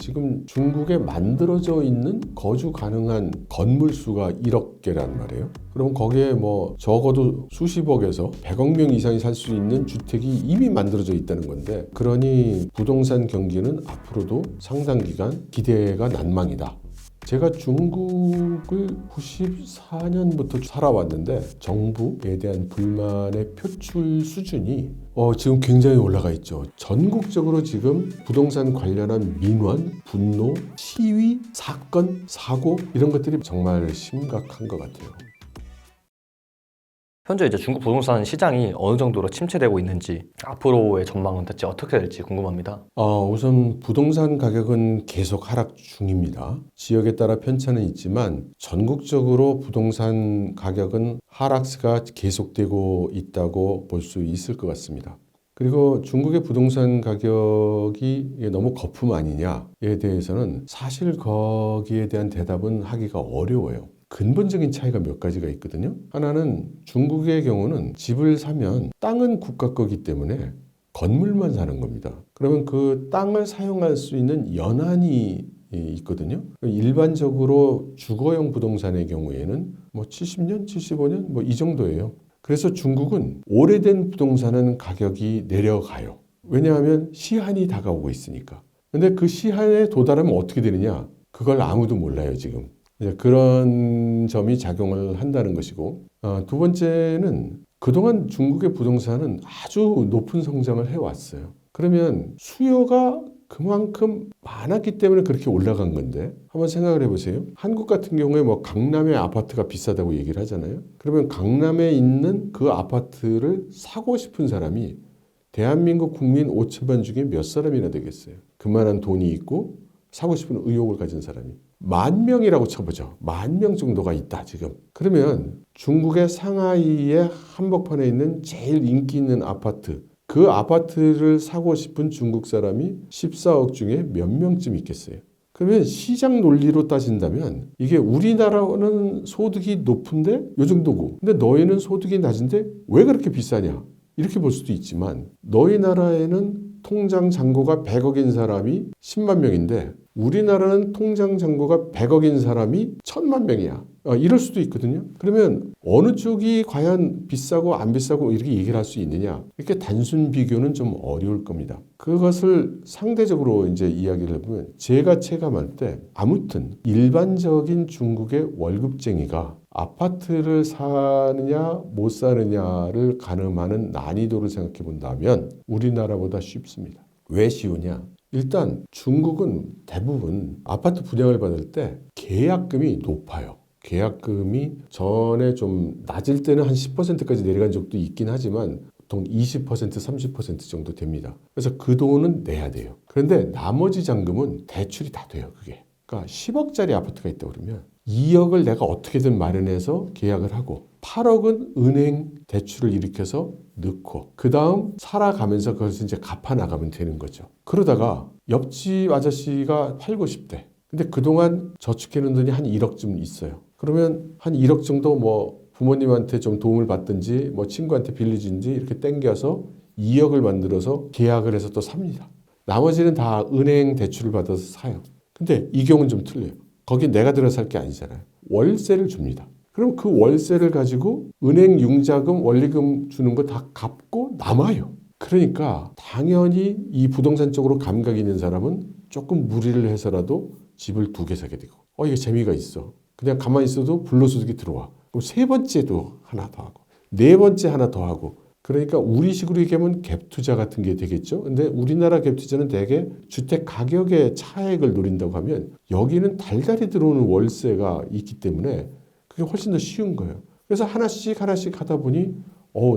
지금 중국에 만들어져 있는 거주 가능한 건물 수가 1억 개란 말이에요. 그럼 거기에 뭐 적어도 수십억에서 100억 명 이상이 살 수 있는 주택이 이미 만들어져 있다는 건데, 그러니 부동산 경기는 앞으로도 상당 기간 기대가 난망이다. 제가 중국을 94년부터 살아왔는데 정부에 대한 불만의 표출 수준이 지금 굉장히 올라가 있죠. 전국적으로 지금 부동산 관련한 민원, 분노, 시위, 사건, 사고 이런 것들이 정말 심각한 것 같아요. 현재 이제 중국 부동산 시장이 어느 정도로 침체되고 있는지, 앞으로의 전망은 대체 어떻게 될지 궁금합니다. 우선 부동산 가격은 계속 하락 중입니다. 지역에 따라 편차는 있지만 전국적으로 부동산 가격은 하락세가 계속되고 있다고 볼 수 있을 것 같습니다. 그리고 중국의 부동산 가격이 너무 거품 아니냐에 대해서는 사실 거기에 대한 대답은 하기가 어려워요. 근본적인 차이가 몇 가지가 있거든요. 하나는 중국의 경우는 집을 사면 땅은 국가 거기 때문에 건물만 사는 겁니다. 그러면 그 땅을 사용할 수 있는 연한이 있거든요. 일반적으로 주거용 부동산의 경우에는 뭐 70년, 75년 뭐 이 정도예요. 그래서 중국은 오래된 부동산은 가격이 내려가요. 왜냐하면 시한이 다가오고 있으니까. 근데 그 시한에 도달하면 어떻게 되느냐? 그걸 아무도 몰라요, 지금. 그런 점이 작용을 한다는 것이고, 두 번째는 그동안 중국의 부동산은 아주 높은 성장을 해왔어요. 그러면 수요가 그만큼 많았기 때문에 그렇게 올라간 건데, 한번 생각을 해보세요. 한국 같은 경우에 뭐 강남의 아파트가 비싸다고 얘기를 하잖아요. 그러면 강남에 있는 그 아파트를 사고 싶은 사람이 대한민국 국민 5천만 중에 몇 사람이나 되겠어요. 그만한 돈이 있고 사고 싶은 의욕을 가진 사람이 10,000명이라고 쳐보죠. 10,000명 정도가 있다 지금. 그러면 중국의 상하이의 한복판에 있는 제일 인기 있는 아파트, 그 아파트를 사고 싶은 중국 사람이 14억 중에 몇 명쯤 있겠어요. 그러면 시장 논리로 따진다면 이게 우리나라는 소득이 높은데 요 정도고, 근데 너희는 소득이 낮은데 왜 그렇게 비싸냐, 이렇게 볼 수도 있지만, 너희 나라에는 통장 잔고가 100억인 사람이 10만 명인데 우리나라는 통장 잔고가 100억인 사람이 1000만 명이야. 이럴 수도 있거든요. 그러면 어느 쪽이 과연 비싸고 안 비싸고 이렇게 얘기를 할 수 있느냐? 이렇게 단순 비교는 좀 어려울 겁니다. 그것을 상대적으로 이제 이야기를 해보면, 제가 체감할 때 아무튼 일반적인 중국의 월급쟁이가 아파트를 사느냐 못 사느냐를 가늠하는 난이도를 생각해 본다면 우리나라보다 쉽습니다. 왜 쉬우냐? 일단 중국은 대부분 아파트 분양을 받을 때 계약금이 높아요. 계약금이 전에 좀 낮을 때는 한 10%까지 내려간 적도 있긴 하지만 보통 20%, 30% 정도 됩니다. 그래서 그 돈은 내야 돼요. 그런데 나머지 잔금은 대출이 다 돼요, 그게. 그러니까 10억짜리 아파트가 있다 그러면 2억을 내가 어떻게든 마련해서 계약을 하고 8억은 은행 대출을 일으켜서 넣고 그 다음 살아가면서 그것을 이제 갚아 나가면 되는 거죠. 그러다가 옆집 아저씨가 팔고 싶대. 근데 그동안 저축해 놓은 돈이 한 1억쯤 있어요. 그러면 한 1억 정도 뭐 부모님한테 좀 도움을 받든지 뭐 친구한테 빌려준지 이렇게 땡겨서 2억을 만들어서 계약을 해서 또 삽니다. 나머지는 다 은행 대출을 받아서 사요. 근데 이 경우는 좀 틀려요. 거기 내가 들어 살 게 아니잖아요. 월세를 줍니다. 그럼 그 월세를 가지고 은행 융자금, 원리금 주는 거 다 갚고 남아요. 그러니까 당연히 이 부동산 쪽으로 감각이 있는 사람은 조금 무리를 해서라도 집을 2개 사게 되고, 이게 재미가 있어. 그냥 가만히 있어도 불로소득이 들어와. 그럼 세 번째도 하나 더 하고, 네 번째 하나 더 하고. 그러니까 우리식으로 얘기하면 갭 투자 같은 게 되겠죠. 근데 우리나라 갭 투자는 대개 주택 가격의 차액을 노린다고 하면 여기는 달달이 들어오는 월세가 있기 때문에 그게 훨씬 더 쉬운 거예요. 그래서 하나씩 하나씩 하다 보니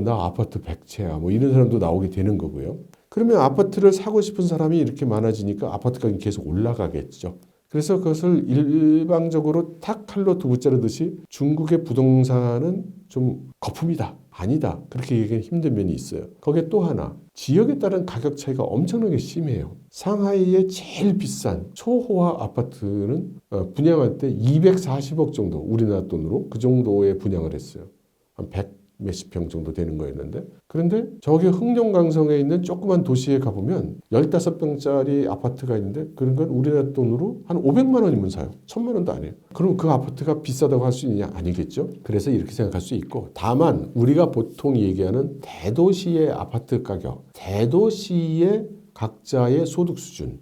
나 아파트 100채야 뭐 이런 사람도 나오게 되는 거고요. 그러면 아파트를 사고 싶은 사람이 이렇게 많아지니까 아파트 가격이 계속 올라가겠죠. 그래서 그것을 일방적으로 탁 칼로 두부 자르듯이 중국의 부동산은 좀 거품이다, 아니다, 그렇게 얘기하기 힘든 면이 있어요. 거기에 또 하나, 지역에 따른 가격 차이가 엄청나게 심해요. 상하이의 제일 비싼 초호화 아파트는 분양할 때 240억 정도, 우리나라 돈으로 그 정도에 분양을 했어요. 한 몇십 평 정도 되는 거였는데, 그런데 저기 흥룡강성에 있는 조그만 도시에 가보면 15평짜리 아파트가 있는데 그런 건 우리나라 돈으로 한 500만 원이면 사요. 1000만 원도 안 해요. 그럼 그 아파트가 비싸다고 할 수 있느냐? 아니겠죠. 그래서 이렇게 생각할 수 있고, 다만 우리가 보통 얘기하는 대도시의 아파트 가격, 대도시의 각자의 소득 수준,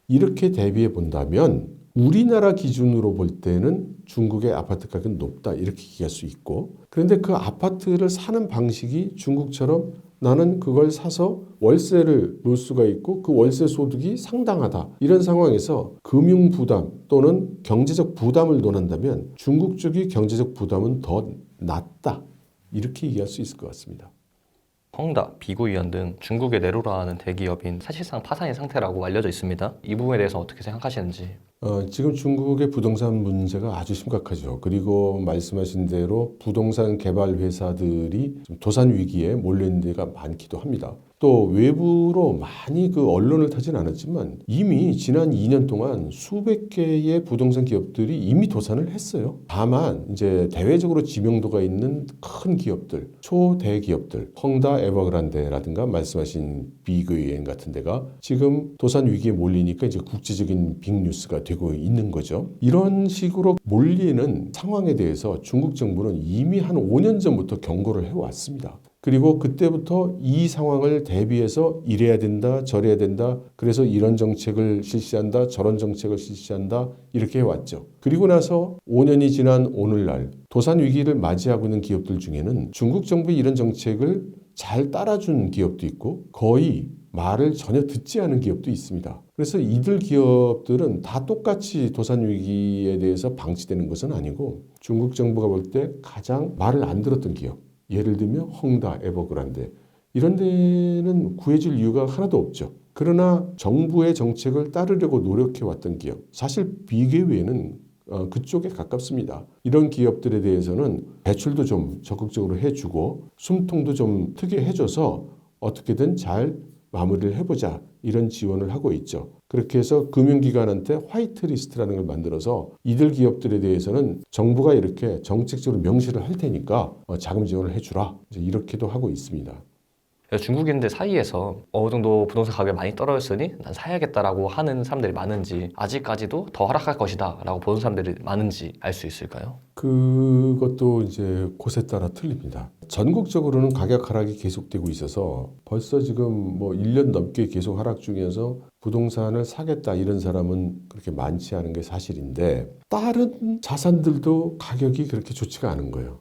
이렇게 대비해 본다면 우리나라 기준으로 볼 때는 중국의 아파트 가격은 높다, 이렇게 얘기할 수 있고, 그런데 그 아파트를 사는 방식이 중국처럼 나는 그걸 사서 월세를 놓을 수가 있고 그 월세 소득이 상당하다, 이런 상황에서 금융 부담 또는 경제적 부담을 논한다면 중국 쪽이 경제적 부담은 더 낮다, 이렇게 얘기할 수 있을 것 같습니다. 헝다, 비구이언 등 중국의 내로라는 대기업인 사실상 파산인 상태라고 알려져 있습니다. 이 부분에 대해서 어떻게 생각하시는지. 지금 중국의 부동산 문제가 아주 심각하죠. 그리고 말씀하신 대로 부동산 개발 회사들이 좀 도산 위기에 몰려 있는 데가 많기도 합니다. 또 외부로 많이 그 언론을 타진 않았지만 이미 지난 2년 동안 수백 개의 부동산 기업들이 이미 도산을 했어요. 다만 이제 대외적으로 지명도가 있는 큰 기업들, 초대기업들, 헝다, 에버그란데라든가 말씀하신 비그웨인 같은 데가 지금 도산 위기에 몰리니까 이제 국제적인 빅뉴스가 되고 있는 거죠. 이런 식으로 몰리는 상황에 대해서 중국 정부는 이미 한 5년 전부터 경고를 해왔습니다. 그리고 그때부터 이 상황을 대비해서 이래야 된다, 저래야 된다, 그래서 이런 정책을 실시한다, 저런 정책을 실시한다, 이렇게 해왔죠. 그리고 나서 5년이 지난 오늘날 도산 위기를 맞이하고 있는 기업들 중에는 중국 정부의 이런 정책을 잘 따라준 기업도 있고 거의 말을 전혀 듣지 않은 기업도 있습니다. 그래서 이들 기업들은 다 똑같이 도산 위기에 대해서 방치되는 것은 아니고 중국 정부가 볼 때 가장 말을 안 들었던 기업, 예를 들면 헝다, 에버그란데, 이런 데는 구해줄 이유가 하나도 없죠. 그러나 정부의 정책을 따르려고 노력해왔던 기업, 사실 비계외에는 그쪽에 가깝습니다. 이런 기업들에 대해서는 대출도 좀 적극적으로 해주고 숨통도 좀 트게 해줘서 어떻게든 잘 마무리를 해보자, 이런 지원을 하고 있죠. 그렇게 해서 금융기관한테 화이트리스트라는 걸 만들어서 이들 기업들에 대해서는 정부가 이렇게 정책적으로 명시를 할 테니까 자금 지원을 해주라, 이제 이렇게도 하고 있습니다. 중국인들 사이에서 어느 정도 부동산 가격이 많이 떨어졌으니 난 사야겠다라고 하는 사람들이 많은지, 아직까지도 더 하락할 것이다 라고 보는 사람들이 많은지 알 수 있을까요? 그것도 이제 곳에 따라 틀립니다. 전국적으로는 가격 하락이 계속되고 있어서 벌써 지금 뭐 1년 넘게 계속 하락 중에서 부동산을 사겠다 이런 사람은 그렇게 많지 않은 게 사실인데, 다른 자산들도 가격이 그렇게 좋지가 않은 거예요.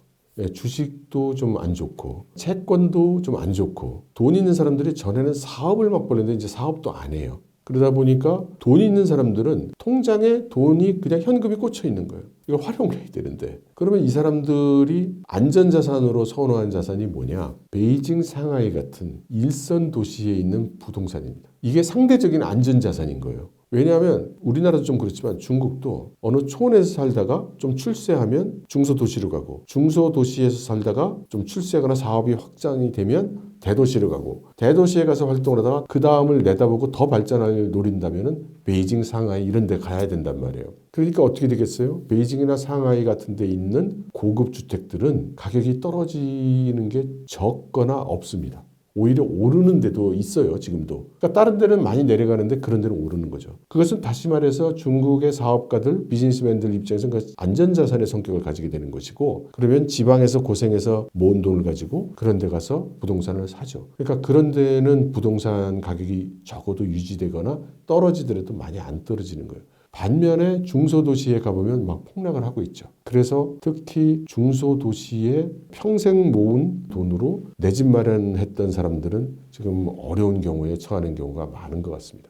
주식도 좀 안 좋고 채권도 좀 안 좋고, 돈 있는 사람들이 전에는 사업을 막 벌였는데 이제 사업도 안 해요. 그러다 보니까 돈 있는 사람들은 통장에 돈이 그냥 현금이 꽂혀 있는 거예요. 이걸 활용을 해야 되는데, 그러면 이 사람들이 안전자산으로 선호한 자산이 뭐냐? 베이징, 상하이 같은 일선 도시에 있는 부동산입니다. 이게 상대적인 안전자산인 거예요. 왜냐하면 우리나라도 좀 그렇지만 중국도 어느 촌에서 살다가 좀 출세하면 중소도시로 가고, 중소도시에서 살다가 좀 출세하거나 사업이 확장이 되면 대도시로 가고, 대도시에 가서 활동을 하다가 그 다음을 내다보고 더 발전을 노린다면 베이징, 상하이 이런 데 가야 된단 말이에요. 그러니까 어떻게 되겠어요? 베이징이나 상하이 같은 데 있는 고급 주택들은 가격이 떨어지는 게 적거나 없습니다. 오히려 오르는 데도 있어요, 지금도. 그러니까 다른 데는 많이 내려가는데 그런 데는 오르는 거죠. 그것은 다시 말해서 중국의 사업가들, 비즈니스맨들 입장에서는 그 안전자산의 성격을 가지게 되는 것이고, 그러면 지방에서 고생해서 모은 돈을 가지고 그런 데 가서 부동산을 사죠. 그러니까 그런 데는 부동산 가격이 적어도 유지되거나 떨어지더라도 많이 안 떨어지는 거예요. 반면에 중소도시에 가보면 막 폭락을 하고 있죠. 그래서 특히 중소도시에 평생 모은 돈으로 내 집 마련했던 사람들은 지금 어려운 경우에 처하는 경우가 많은 것 같습니다.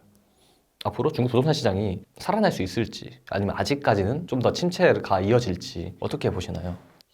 앞으로 중국 부동산 시장이 살아날 수 있을지, 아니면 아직까지는 좀 더 침체가 이어질지 어떻게 보시나요?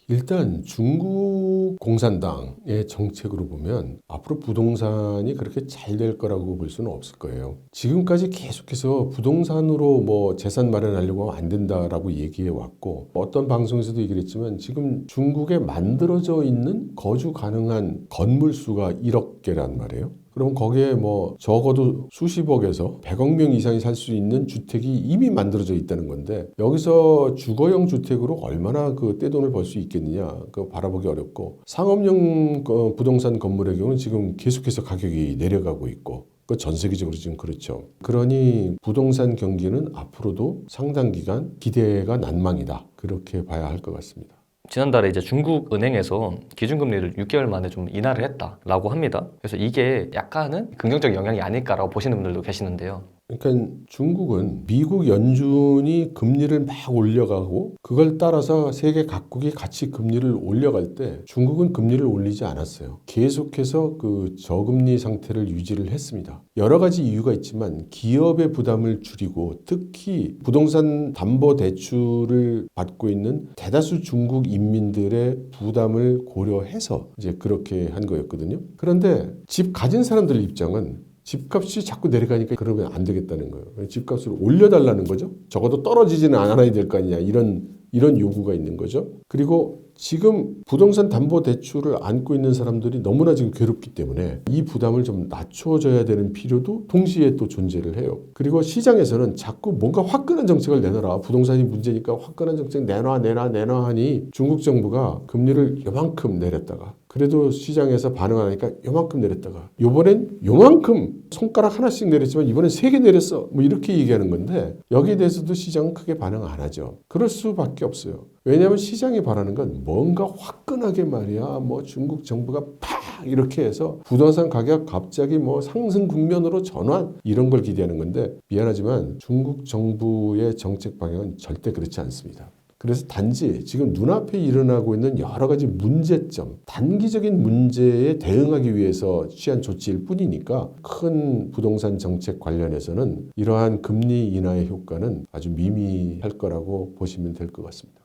일단 중국 공산당의 정책으로 보면 앞으로 부동산이 그렇게 잘 될 거라고 볼 수는 없을 거예요. 지금까지 계속해서 부동산으로 뭐 재산 마련하려고 하면 안 된다라고 얘기해 왔고, 어떤 방송에서도 얘기를 했지만 지금 중국에 만들어져 있는 거주 가능한 건물 수가 1억 개란 말이에요. 그럼 거기에 뭐 적어도 수십억에서 100억 명 이상이 살 수 있는 주택이 이미 만들어져 있다는 건데 여기서 주거용 주택으로 얼마나 그 떼돈을 벌 수 있겠느냐 그 바라보기 어렵고 상업용 부동산 건물의 경우는 지금 계속해서 가격이 내려가고 있고 그 전 세계적으로 지금 그렇죠. 그러니 부동산 경기는 앞으로도 상당 기간 기대가 난망이다. 그렇게 봐야 할 것 같습니다. 지난달에 이제 중국 은행에서 기준금리를 6개월 만에 좀 인하를 했다라고 합니다. 그래서 이게 약간은 긍정적인 영향이 아닐까라고 보시는 분들도 계시는데요. 그러니까 중국은 미국 연준이 금리를 막 올려가고 그걸 따라서 세계 각국이 같이 금리를 올려갈 때 중국은 금리를 올리지 않았어요. 계속해서 그 저금리 상태를 유지를 했습니다. 여러 가지 이유가 있지만 기업의 부담을 줄이고 특히 부동산 담보 대출을 받고 있는 대다수 중국 인민들의 부담을 고려해서 이제 그렇게 한 거였거든요. 그런데 집 가진 사람들 입장은 집값이 자꾸 내려가니까 그러면 안 되겠다는 거예요. 집값을 올려달라는 거죠. 적어도 떨어지지는 않아야 될 거 아니냐 이런 요구가 있는 거죠. 그리고 지금 부동산 담보 대출을 안고 있는 사람들이 너무나 지금 괴롭기 때문에 이 부담을 좀 낮춰줘야 되는 필요도 동시에 또 존재를 해요. 그리고 시장에서는 자꾸 뭔가 화끈한 정책을 내놔라. 부동산이 문제니까 화끈한 정책 내놔 하니 중국 정부가 금리를 요만큼 내렸다가 그래도 시장에서 반응 안 하니까 요만큼 내렸다가 요번엔 요만큼 손가락 하나씩 내렸지만 이번엔 3개 내렸어. 뭐 이렇게 얘기하는 건데 여기에 대해서도 시장은 크게 반응 안 하죠. 그럴 수밖에 없어요. 왜냐하면 시장이 바라는 건 뭔가 화끈하게 말이야. 뭐 중국 정부가 팍 이렇게 해서 부동산 가격 갑자기 뭐 상승 국면으로 전환 이런 걸 기대하는 건데 미안하지만 중국 정부의 정책 방향은 절대 그렇지 않습니다. 그래서 단지 지금 눈앞에 일어나고 있는 여러 가지 문제점, 단기적인 문제에 대응하기 위해서 취한 조치일 뿐이니까 큰 부동산 정책 관련해서는 이러한 금리 인하의 효과는 아주 미미할 거라고 보시면 될 것 같습니다.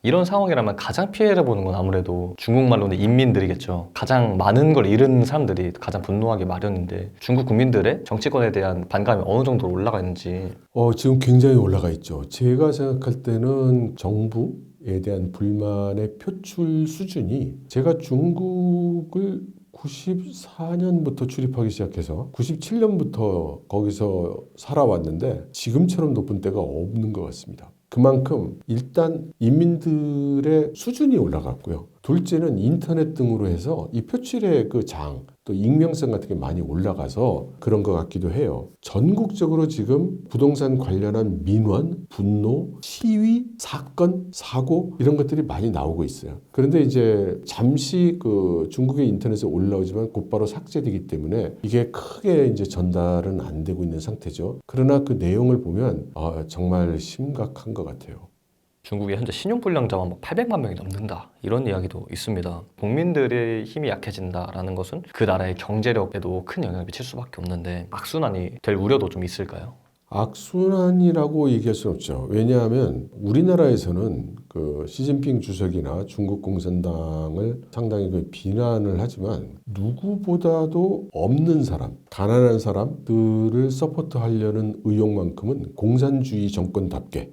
이런 상황이라면 가장 피해를 보는 건 아무래도 중국말로는 인민들이겠죠. 가장 많은 걸 잃은 사람들이 가장 분노하기 마련인데 중국 국민들의 정치권에 대한 반감이 어느 정도로 올라가 있는지. 지금 굉장히 올라가 있죠. 제가 생각할 때는 정부에 대한 불만의 표출 수준이 제가 중국을 94년부터 출입하기 시작해서 97년부터 거기서 살아왔는데 지금처럼 높은 때가 없는 것 같습니다. 그만큼 일단 인민들의 수준이 올라갔고요. 둘째는 인터넷 등으로 해서 이 표출의 그 장, 또 익명성 같은 게 많이 올라가서 그런 것 같기도 해요. 전국적으로 지금 부동산 관련한 민원, 분노, 시위, 사건, 사고 이런 것들이 많이 나오고 있어요. 그런데 이제 잠시 그 중국의 인터넷에 올라오지만 곧바로 삭제되기 때문에 이게 크게 이제 전달은 안 되고 있는 상태죠. 그러나 그 내용을 보면 정말 심각한 것 같아요. 중국의 현재 신용불량자만 800만 명이 넘는다 이런 이야기도 있습니다. 국민들의 힘이 약해진다라는 것은 그 나라의 경제력에도 큰 영향을 미칠 수밖에 없는데 악순환이 될 우려도 좀 있을까요? 악순환이라고 얘기할 수는 없죠. 왜냐하면 우리나라에서는 그 시진핑 주석이나 중국 공산당을 상당히 그 비난을 하지만 누구보다도 없는 사람, 가난한 사람들을 서포트하려는 의욕만큼은 공산주의 정권답게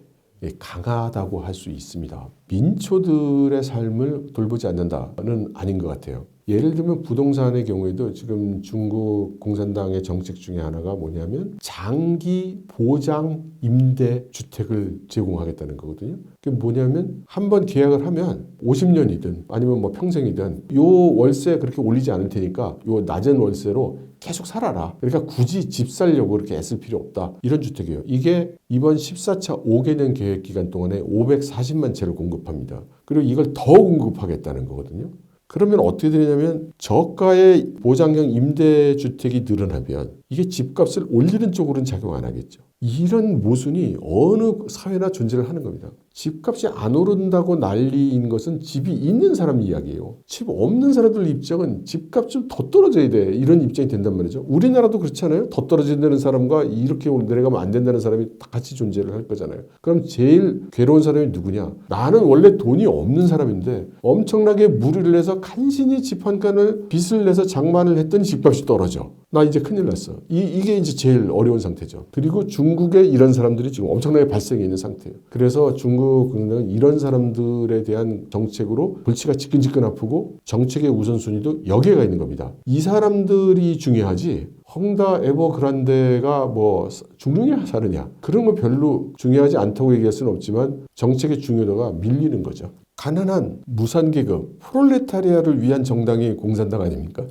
강하다고 할 수 있습니다. 민초들의 삶을 돌보지 않는다는 아닌 것 같아요. 예를 들면 부동산의 경우에도 지금 중국 공산당의 정책 중에 하나가 뭐냐면 장기 보장 임대 주택을 제공하겠다는 거거든요. 그게 뭐냐면 한번 계약을 하면 50년이든 아니면 뭐 평생이든 요 월세 그렇게 올리지 않을 테니까 요 낮은 월세로 계속 살아라. 그러니까 굳이 집 살려고 그렇게 애쓸 필요 없다. 이런 주택이에요. 이게 이번 14차 5개년 계획 기간 동안에 540만 채를 공급합니다. 그리고 이걸 더 공급하겠다는 거거든요. 그러면 어떻게 되냐면 저가의 보장형 임대주택이 늘어나면 이게 집값을 올리는 쪽으로는 작용 안 하겠죠. 이런 모순이 어느 사회나 존재를 하는 겁니다. 집값이 안 오른다고 난리인 것은 집이 있는 사람 이야기예요. 집 없는 사람들 입장은 집값 좀 더 떨어져야 돼. 이런 입장이 된단 말이죠. 우리나라도 그렇잖아요. 더 떨어진다는 사람과 이렇게 내려가면 안 된다는 사람이 다 같이 존재를 할 거잖아요. 그럼 제일 괴로운 사람이 누구냐? 나는 원래 돈이 없는 사람인데 엄청나게 무리를 해서 간신히 집 한 칸을 빚을 내서 장만을 했더니 집값이 떨어져. 나 이제 큰일 났어. 이게 이제 제일 어려운 상태죠. 그리고 중국에 이런 사람들이 지금 엄청나게 발생해 있는 상태예요. 그래서 중국 한국 공산당은 이런 사람들에 대한 정책으로 골치가 지끈지끈 아프고 정책의 우선순위도 여기에 가 있는 겁니다. 이 사람들이 중요하지 헝다 에버그란데가 뭐 죽느냐 사느냐 그런 거 별로 중요하지 않다고 얘기할 수는 없지만 정책의 중요도가 밀리는 거죠. 가난한 무산계급 프롤레타리아를 위한 정당이 공산당 아닙니까?